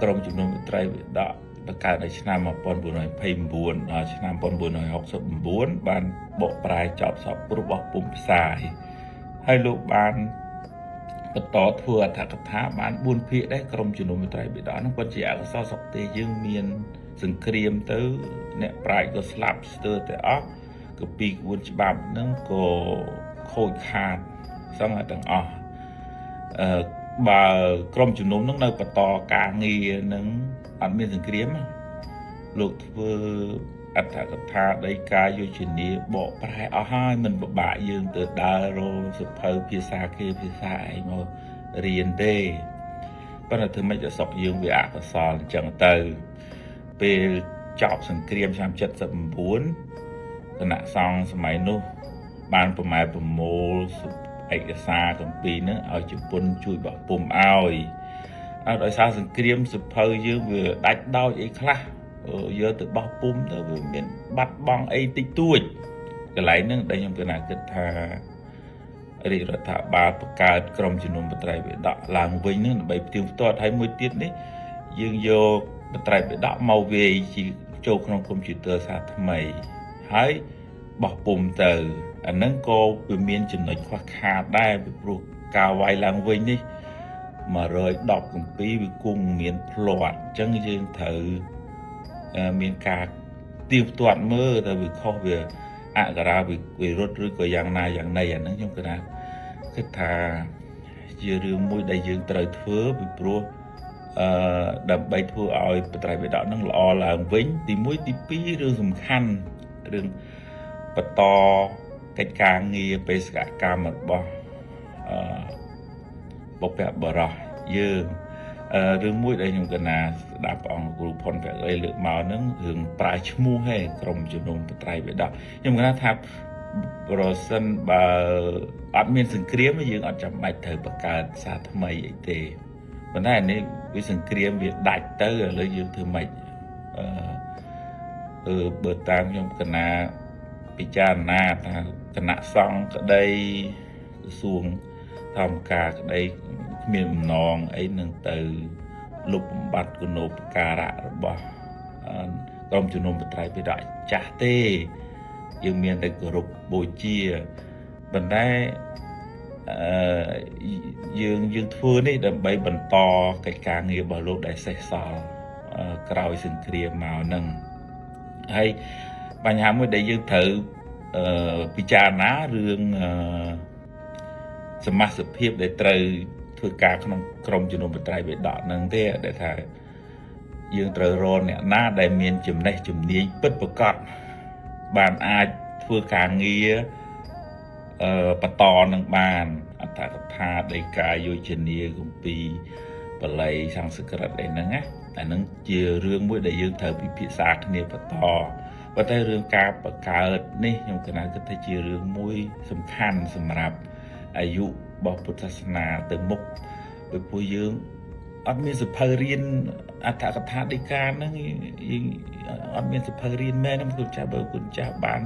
ក្រមជំនុំមន្ត្រីវិដកបង្កើតនៅឆ្នាំ1929ដល់ឆ្នាំ1969បានបកប្រែចប់សពរបស់ពុំផ្សាយហើយលោកបានបន្តធ្វើអត្ថកថាបាន4ភាគដែរក្រមជំនុំមន្ត្រីវិដកហ្នឹងពិតជាអកុសលសក្តិយើងមានសង្គ្រាមទៅអ្នកប្រាជ្ញក៏ស្លាប់ស្ទើរតែអស់ក៏ពីក្បួនច្បាប់ហ្នឹងក៏ខូចខាតសឹងទាំងអស់បើក្រុមជំនុំនឹងនៅបន្តការងារនឹងអត់មានសង្គ្រាមលោកធ្វើអត្ថកថាដីកាយោជនាបកប្រែអស់ហើយមិនពិបាកយើងទៅដើររកសភៅភាសាគេភាសាឯងមករៀនទេប៉ុន្តែធ្វើម៉េចឲ្យសុកយើងវាអកុសលអញ្ចឹងទៅពេលចប់សង្គ្រាមឆ្នាំ79គណៈសង្ឃសម័យនោះបានប្រម៉ែប្រមូលឯកសារគម្ពីរហ្នឹងឲ្យជប៉ុនជួយបោះពុំឲ្យដោយសារសង្គ្រាមសភៅយើងវាដាច់ដោចអីខ្លះយកទៅបោះពុំទៅវាមានបាត់បង់អីតិចតួចកន្លែងហ្នឹងដែលខ្ញុំគិតថារាជរដ្ឋាភិបាលបង្កើតក្រុមជំនុំមន្ត្រីវិដកឡើងវិញហ្នឹងដើម្បីផ្ទៀងផ្ទាត់ហើយមួយទៀតនេះយើងយកមន្ត្រីវិដកមកវាយចូលក្នុងកុំព្យូទ័រសាថ្មីហើយបោះពុំទៅអាហ្នឹងក៏វាមានចំណុចខ្វះខាតដែរពីព្រោះការវាយឡើងវិញនេះ110គម្ពីរវាគង់មានផ្លាត់អញ្ចឹងយើងត្រូវមានការទៀងទាត់មើលតែវាខុសវាអក្សរាវិរុទ្ធឬក៏យ៉ាងណាយ៉ាងណីអាហ្នឹងខ្ញុំគិតថាជារឿងមួយដែលយើងត្រូវធ្វើពីព្រោះដើម្បីធ្វើឲ្យបត្រៃបិដកហ្នឹងល្អឡើងវិញទី1ទី2រឿងសំខាន់រឿងបន្តកិច្ចការងារបេសកកម្មរបស់បុព្វបុរសយើងរឿងមួយដែលខ្ញុំកណាស្ដាប់ព្រះអង្គគ្រូផុនភក្តីលើកមកហ្នឹងរឿងប្រើឈ្មោះហេក្រុមជំនុំបត្រៃបិដកខ្ញុំកណាថាប្រសិនបើអត់មានសង្គ្រាមយើងអត់ចាំបាច់ត្រូវបង្កើតសារថ្មីអីទេប៉ុន្តែនេះវាសង្គ្រាមវាដាច់ទៅឥឡូវយើងធ្វើម៉េចបើតាមខ្ញុំកណាពិចារណាថាគណៈសង្ឃក្តីក្រសួងធម្មការក្តីគ្មានបំណងអីនឹងទៅលុបបំបត្តិគុណូបការៈរបស់ក្រុមជំនុំបត្រៃបិដកចាស់ទេយើងមានតែគោរពបូជាប៉ុន្តែយើងធ្វើនេះដើម្បីបន្តកិច្ចការងាររបស់លោកដែលសេសសល់ក្រោយសង្គ្រាមមកហ្នឹងហើយបញ្ហាមួយដែលយើងត្រូវពិចារណារឿងសមាជិកភាពដែលត្រូវធ្វើការក្នុងក្រុមជំនុំបត្រៃបិដកហ្នឹងទេដែលថាយើងត្រូវរកអ្នកណាដែលមានចំណេះជំនាញពិតប្រាកដបានអាចធ្វើការងារបន្តនឹងបានអត្ថកថាដីកាយោជនាគម្ពីរបល័យសំស្ក្រឹតអីហ្នឹងណាអាហ្នឹងជារឿងមួយដែលយើងត្រូវពិភាក្សាគ្នាបន្តប៉ុន្តែរឿងការបង្កើតនេះខ្ញុំគិតថាជារឿងមួយសំខាន់សម្រាប់អាយុរបស់ពុទ្ធសាសនាទៅមុខពីព្រោះយើងអត់មានសភៅរៀនអត្ថកថាដីកាហ្នឹងយើងអត់មានសភៅរៀនមែនទេគុណចាស់បើគុណចាស់បាន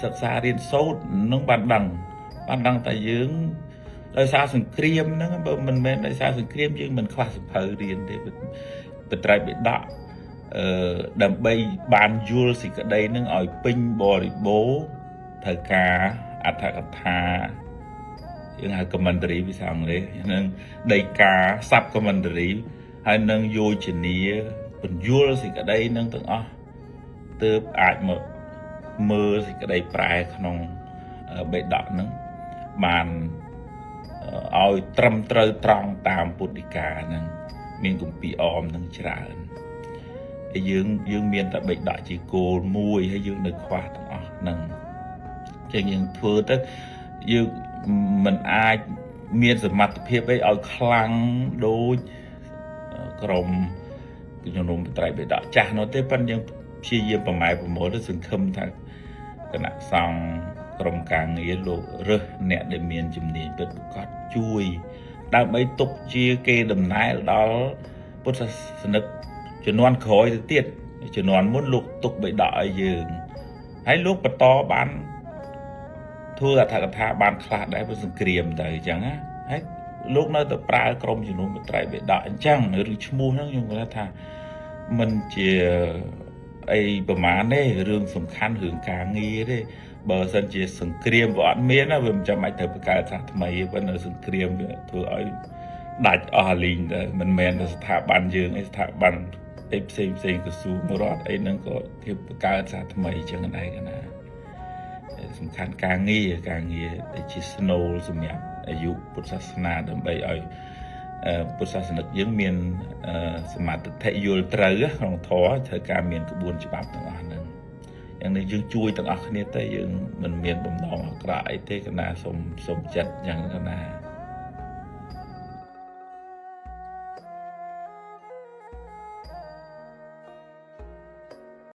សិក្សារៀនសូត្រនឹងបានដឹងតែយើងដោយសារសង្គ្រាមហ្នឹងបើមិនមែនដោយសារសង្គ្រាមយើងមិនខ្វះសភៅរៀនទេបត្រៃបិដកដើម្បីបានយល់សេចក្តីនឹងឲ្យពេញបរិបូរណ៍ត្រូវការអត្ថកថាយើងហៅ commentary ភាសាអង់គ្លេសនឹងដីកា sub commentary ហើយនឹងយោជនាពន្យល់សេចក្តីនឹងទាំងអស់ទើបអាចមកមើលសេចក្តីប្រែក្នុងបេដកហ្នឹងបានឲ្យត្រឹមត្រូវត្រង់តាមពុទ្ធដីកាហ្នឹងមានគម្ពីរអមហ្នឹងច្រើនហើយយើងមានតែបេដកជាគោលមួយហើយយើងនៅខ្វះទាំងអស់ហ្នឹងចឹងយើងធ្វើទៅយើងមិនអាចមានសមត្ថភាពអីឲ្យខ្លាំងដូចក្រុមជំនុំបត្រៃបិដកចាស់នោះទេប៉ុន្តែយើងព្យាយាមប្រម៉ែប្រមូលទៅសង្ឃឹមថាគណៈសង្ឃក្រុមការងារលោករើសអ្នកដែលមានជំនាញពិតប្រាកដជួយដើម្បីទុកជាគេដំណើរដល់ពុទ្ធសាសនិកជំនាន់ក្រោយទៅទៀតជំនាន់មុនលោកទុកបិដកឲ្យយើងហើយលោកបន្តបានធ្វើអត្ថកថាបានខ្លះដែរព្រោះសង្គ្រាមទៅអញ្ចឹងណាហើយ lúc nó tập pra krom chỉ nó một trai bị đại chăng rồiឈ្មោះ ហ្នឹង ខ្ញុំគាត់ថាมันជាអីប្រហែលទេរឿងសំខាន់រឿងការងារទេបើសិនជាសង្គ្រាមវាអត់មានណាវាមិនចាំបាច់ត្រូវបង្កើតសាសថ្មីទេប៉ុន្តែសង្គ្រាមវាធ្វើឲ្យដាច់អស់លីងទៅមិនមែនតែស្ថាប័នយើងឯស្ថាប័នឯផ្សេងក្រសួងរដ្ឋអីហ្នឹងក៏គេបង្កើតសាសថ្មីចឹងដែរកណាសំខាន់ការងារដែលជាស្នូលសម្រាប់អាយុពុទ្ធសាសនាដើម្បីឲ្យពុទ្ធសាសនិកយើងមានសមត្ថភាពយល់ត្រូវក្នុងធម៌ត្រូវការមានក្បួនច្បាប់ទាំងអស់ហ្នឹងយ៉ាងនេះយើងជួយទាំងអស់គ្នាទៅយើងមិនមានបំណងអាក្រក់អីទេកណាសូមចិត្តយ៉ាងកណា